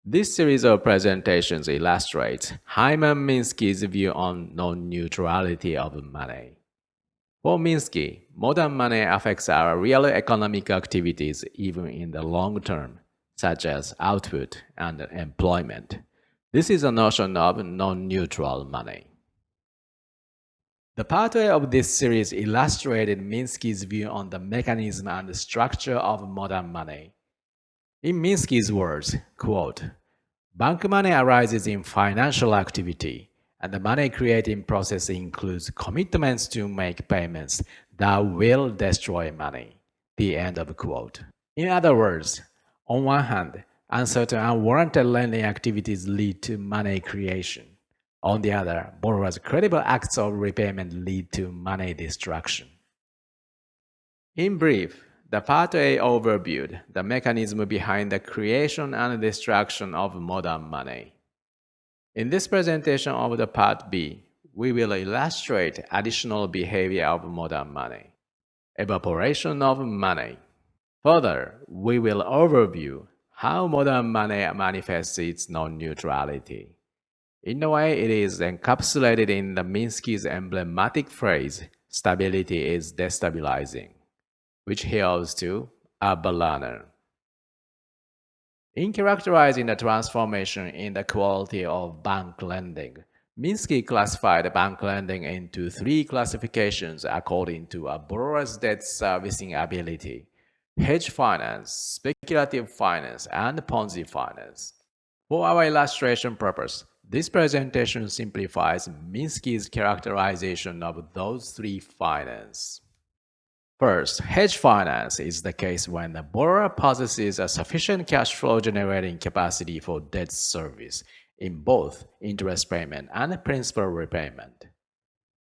This series of presentations illustrates Hyman Minsky's view on non-neutrality of money. For Minsky, modern money affects our real economic activities even in the long term, such as output and employment. This is a notion of non-neutral money. The part A of this series illustrated Minsky's view on the mechanism and structure of modern money. In Minsky's words, quote, bank money arises in financial activity, and the money-creating process includes commitments to make payments that will destroy money. The end of quote. In other words, on one hand, uncertain and unwarranted lending activities lead to money creation. On the other, borrowers' credible acts of repayment lead to money destruction. In brief, the Part A overviewed the mechanism behind the creation and destruction of modern money. In this presentation of the Part B, we will illustrate additional behavior of modern money. Evaporation of money. Further, we will overview how modern money manifests its non-neutrality. In a way, it is encapsulated in the Minsky's emblematic phrase, stability is destabilizing, which he owes to Abba Lerner. In characterizing the transformation in the quality of bank lending, Minsky classified bank lending into three classifications according to a borrower's debt servicing ability: hedge finance, speculative finance, and Ponzi finance. For our illustration purpose, this presentation simplifies Minsky's characterization of those three finance. First, hedge finance is the case when the borrower possesses a sufficient cash flow generating capacity for debt service in both interest payment and principal repayment.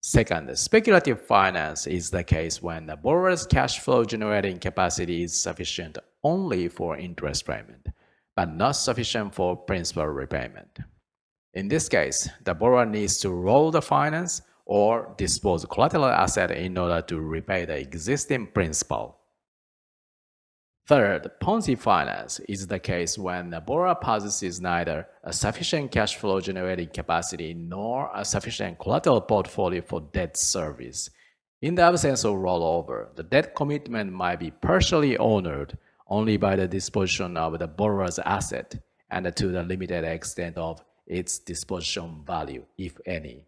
Second, speculative finance is the case when the borrower's cash flow generating capacity is sufficient only for interest payment, but not sufficient for principal repayment. In this case, the borrower needs to roll the finance or dispose collateral asset in order to repay the existing principal. Third, Ponzi finance is the case when the borrower possesses neither a sufficient cash flow generating capacity nor a sufficient collateral portfolio for debt service. In the absence of rollover, the debt commitment might be partially honored only by the disposition of the borrower's asset and to the limited extent of its disposition value, if any.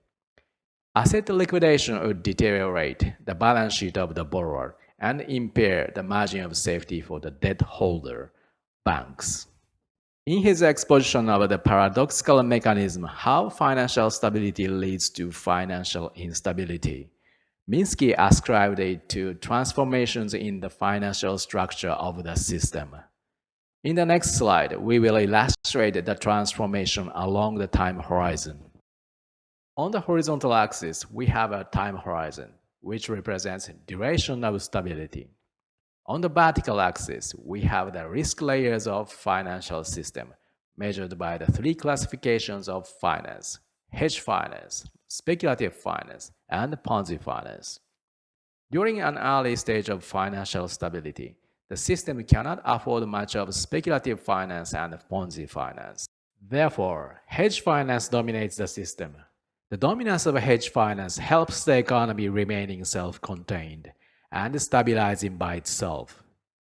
Asset liquidation would deteriorate the balance sheet of the borrower and impair the margin of safety for the debt holder, banks. In his exposition of the paradoxical mechanism how financial stability leads to financial instability, Minsky ascribed it to transformations in the financial structure of the system. In the next slide, we will illustrate the transformation along the time horizon. On the horizontal axis, we have a time horizon, which represents duration of stability. On the vertical axis, we have the risk layers of financial system, measured by the three classifications of finance: hedge finance, speculative finance, and Ponzi finance. During an early stage of financial stability, the system cannot afford much of speculative finance and Ponzi finance. Therefore, hedge finance dominates the system. The dominance of hedge finance helps the economy remaining self-contained and stabilizing by itself.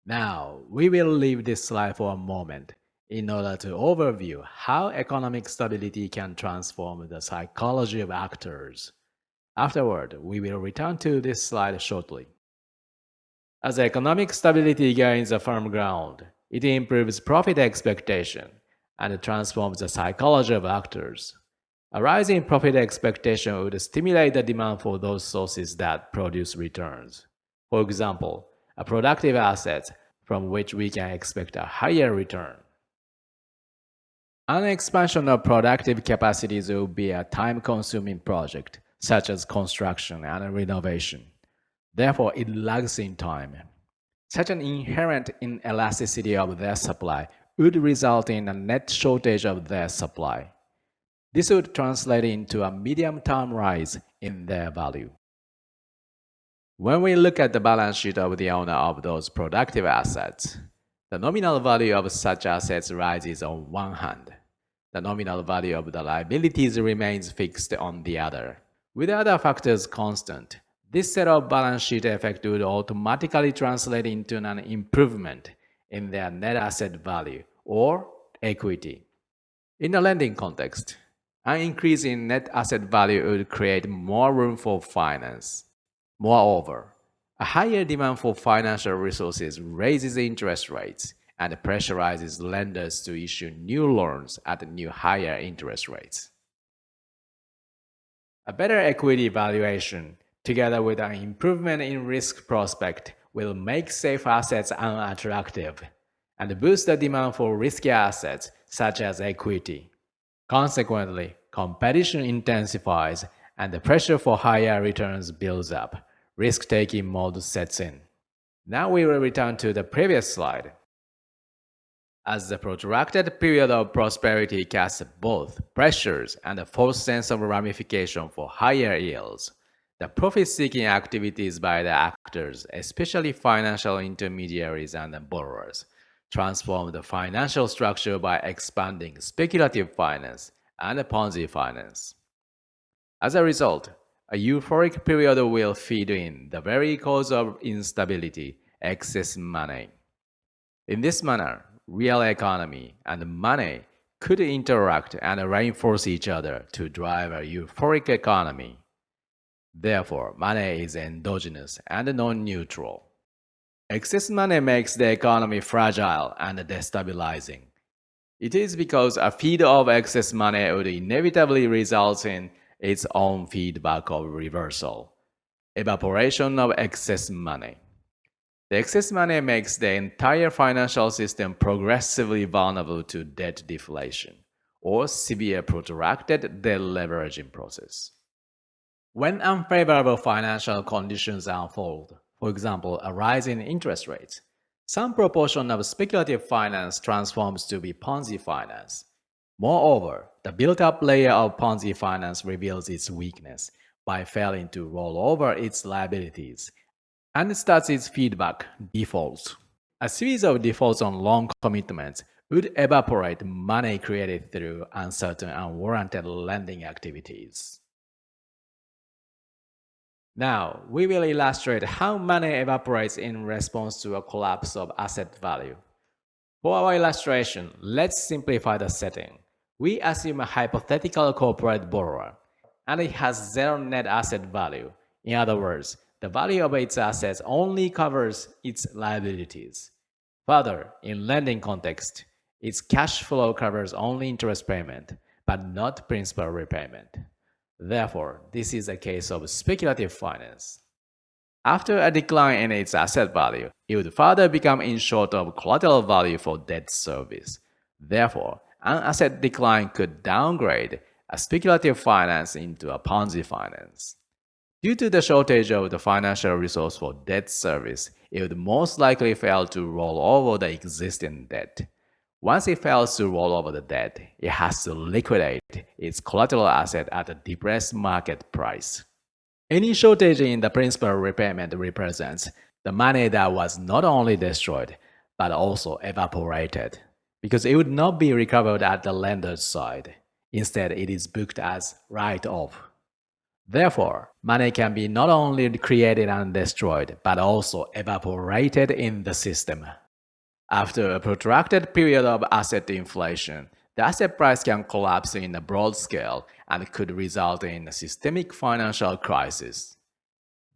Now, we will leave this slide for a moment in order to overview how economic stability can transform the psychology of actors. Afterward, we will return to this slide shortly. As economic stability gains a firm ground, it improves profit expectation and transforms the psychology of actors. A rise in profit expectation would stimulate the demand for those sources that produce returns. For example, a productive asset from which we can expect a higher return. An expansion of productive capacities will be a time-consuming project, such as construction and renovation. Therefore, it lags in time. Such an inherent inelasticity of their supply would result in a net shortage of their supply. This would translate into a medium-term rise in their value. When we look at the balance sheet of the owner of those productive assets, The nominal value of such assets rises on one hand. The nominal value of the liabilities remains fixed on the other. With other factors constant, this set of balance sheet effect would automatically translate into an improvement in their net asset value or equity. In the lending context, an increase in net asset value would create more room for finance. Moreover, a higher demand for financial resources raises interest rates and pressurizes lenders to issue new loans at new higher interest rates. A better equity valuation, together with an improvement in risk prospect, will make safe assets unattractive and boost the demand for risky assets such as equity. Consequently, competition intensifies and the pressure for higher returns builds up. Risk-taking mode sets in. Now we will return to the previous slide. As the protracted period of prosperity casts both pressures and a false sense of ramification for higher yields, the profit-seeking activities by the actors, especially financial intermediaries and borrowers, transform the financial structure by expanding speculative finance and Ponzi finance. As a result, a euphoric period will feed in the very cause of instability, excess money. In this manner, real economy and money could interact and reinforce each other to drive a euphoric economy. Therefore, money is endogenous and non-neutral. Excess money makes the economy fragile and destabilizing. It is because a feed of excess money would inevitably result in its own feedback of reversal, evaporation of excess money. The excess money makes the entire financial system progressively vulnerable to debt deflation or severe protracted debt leveraging process. When unfavorable financial conditions unfold, for example, a rise in interest rates, some proportion of speculative finance transforms to be Ponzi finance. Moreover, the built-up layer of Ponzi finance reveals its weakness by failing to roll over its liabilities and starts its feedback defaults. A series of defaults on loan commitments would evaporate money created through uncertain and unwarranted lending activities. Now, we will illustrate how money evaporates in response to a collapse of asset value. For our illustration, let's simplify the setting. We assume a hypothetical corporate borrower, and it has zero net asset value. In other words, the value of its assets only covers its liabilities. Further, in lending context, its cash flow covers only interest payment, but not principal repayment. Therefore, this is a case of speculative finance. After a decline in its asset value, it would further become in short of collateral value for debt service. Therefore, an asset decline could downgrade a speculative finance into a Ponzi finance. Due to the shortage of the financial resource for debt service, it would most likely fail to roll over the existing debt. Once it fails to roll over the debt, it has to liquidate its collateral asset at a depressed market price. Any shortage in the principal repayment represents the money that was not only destroyed, but also evaporated, because it would not be recovered at the lender's side. Instead, it is booked as write-off. Therefore, money can be not only created and destroyed, but also evaporated in the system. After a protracted period of asset inflation, the asset price can collapse in a broad scale and could result in a systemic financial crisis.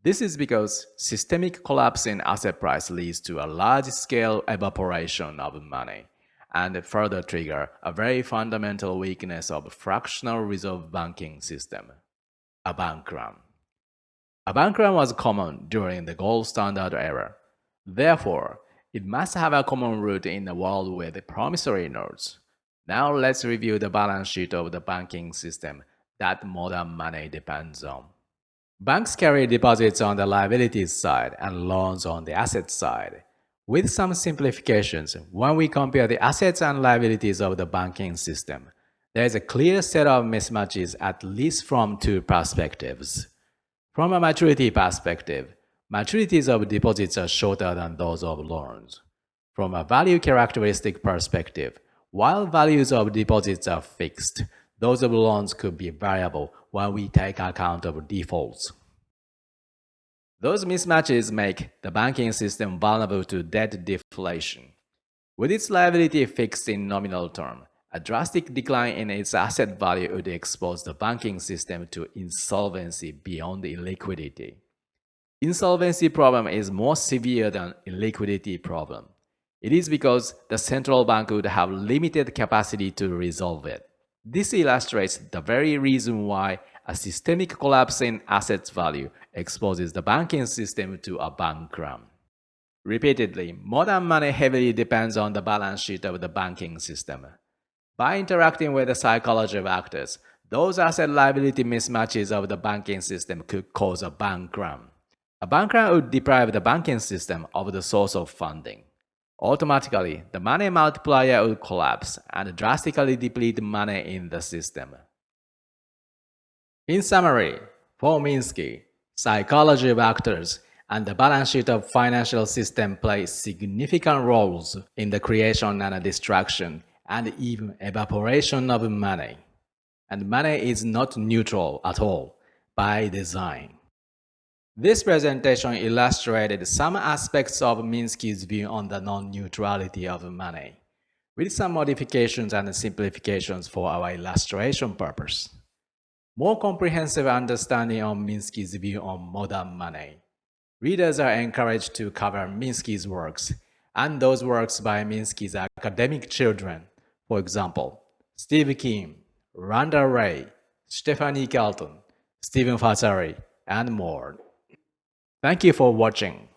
This is because systemic collapse in asset price leads to a large-scale evaporation of money and further trigger a very fundamental weakness of fractional reserve banking system, a bank run. A bank run was common during the gold standard era. Therefore, it must have a common root in a world with promissory notes. Now let's review the balance sheet of the banking system that modern money depends on. Banks carry deposits on the liabilities side and loans on the asset side. With some simplifications, when we compare the assets and liabilities of the banking system, there is a clear set of mismatches at least from two perspectives. From a maturity perspective, maturities of deposits are shorter than those of loans. From a value characteristic perspective, while values of deposits are fixed, those of loans could be variable when we take account of defaults. Those mismatches make the banking system vulnerable to debt deflation. With its liability fixed in nominal term, a drastic decline in its asset value would expose the banking system to insolvency beyond illiquidity. Insolvency problem is more severe than illiquidity problem. It is because the central bank would have limited capacity to resolve it. This illustrates the very reason why a systemic collapse in assets value exposes the banking system to a bank run. Repeatedly, modern money heavily depends on the balance sheet of the banking system. By interacting with the psychology of actors, those asset liability mismatches of the banking system could cause a bank run. A bank run would deprive the banking system of the source of funding. Automatically, the money multiplier would collapse and drastically deplete money in the system. In summary, for Minsky, psychology of actors and the balance sheet of financial system play significant roles in the creation and destruction and even evaporation of money. And money is not neutral at all by design. This presentation illustrated some aspects of Minsky's view on the non-neutrality of money, with some modifications and simplifications for our illustration purpose. More comprehensive understanding of Minsky's view on modern money. Readers are encouraged to cover Minsky's works and those works by Minsky's academic children, for example, Steve Kim, Randa Ray, Stephanie Kelton, Stephen Fazari, and more. Thank you for watching.